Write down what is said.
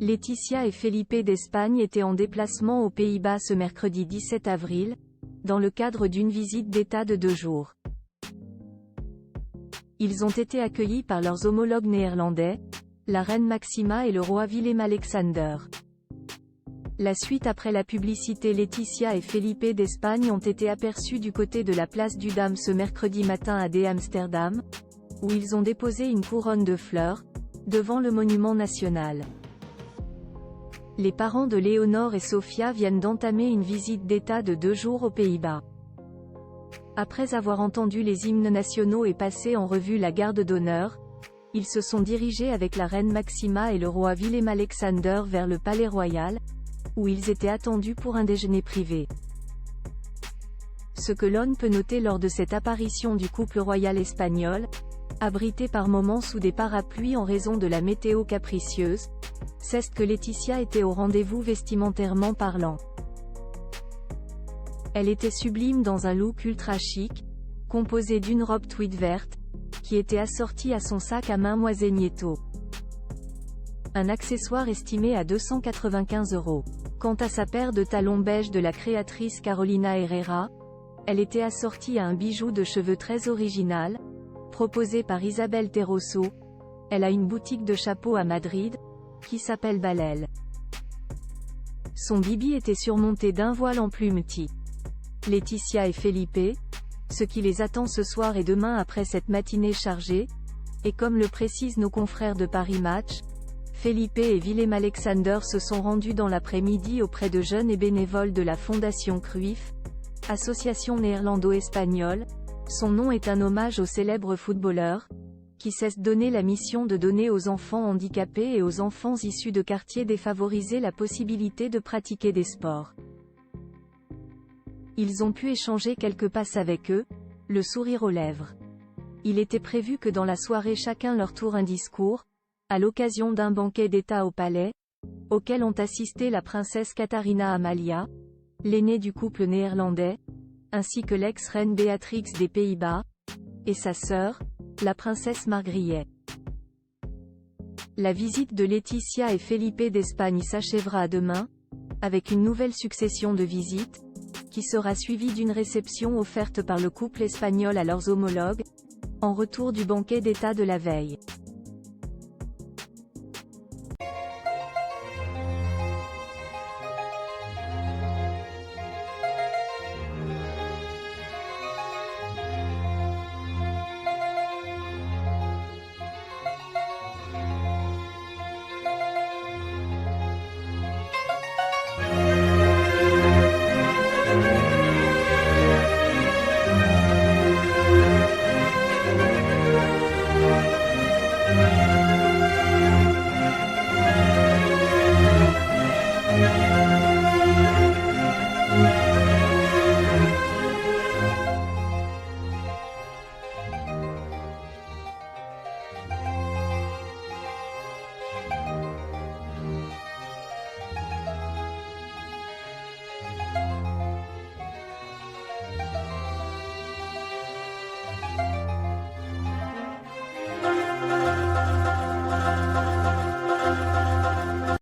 Laetitia et Felipe d'Espagne étaient en déplacement aux Pays-Bas ce mercredi 17 avril, dans le cadre d'une visite d'État de 2 jours. Ils ont été accueillis par leurs homologues néerlandais, la reine Maxima et le roi Willem-Alexander. La suite après la publicité. Laetitia et Felipe d'Espagne ont été aperçus du côté de la place du Dam ce mercredi matin à De Amsterdam, où ils ont déposé une couronne de fleurs, devant le monument national. Les parents de Léonore et Sofia viennent d'entamer une visite d'État de 2 jours aux Pays-Bas. Après avoir entendu les hymnes nationaux et passé en revue la garde d'honneur, ils se sont dirigés avec la reine Maxima et le roi Willem-Alexander vers le Palais Royal, où ils étaient attendus pour un déjeuner privé. Ce que l'on peut noter lors de cette apparition du couple royal espagnol, abrité par moments sous des parapluies en raison de la météo capricieuse, c'est que Laetitia était au rendez-vous vestimentairement parlant. Elle était sublime dans un look ultra chic, composé d'une robe tweed verte, qui était assortie à son sac à main Moisegneto. Un accessoire estimé à 295 €. Quant à sa paire de talons beige de la créatrice Carolina Herrera, elle était assortie à un bijou de cheveux très original, proposé par Isabel Terroso. Elle a une boutique de chapeaux à Madrid, qui s'appelle Balel. Son bibi était surmonté d'un voile en plumetis. Laetitia et Felipe, ce qui les attend ce soir et demain après cette matinée chargée, et comme le précisent nos confrères de Paris Match, Felipe et Willem-Alexander se sont rendus dans l'après-midi auprès de jeunes et bénévoles de la Fondation Cruyff, association néerlando-espagnole. Son nom est un hommage au célèbre footballeur, qui s'est donné la mission de donner aux enfants handicapés et aux enfants issus de quartiers défavorisés la possibilité de pratiquer des sports. Ils ont pu échanger quelques passes avec eux, le sourire aux lèvres. Il était prévu que dans la soirée chacun leur tourne un discours, à l'occasion d'un banquet d'État au Palais, auquel ont assisté la princesse Katharina Amalia, l'aînée du couple néerlandais, ainsi que l'ex-reine Béatrix des Pays-Bas, et sa sœur, la princesse Margriet. La visite de Laetitia et Felipe d'Espagne s'achèvera demain, avec une nouvelle succession de visites, qui sera suivie d'une réception offerte par le couple espagnol à leurs homologues, en retour du banquet d'État de la veille.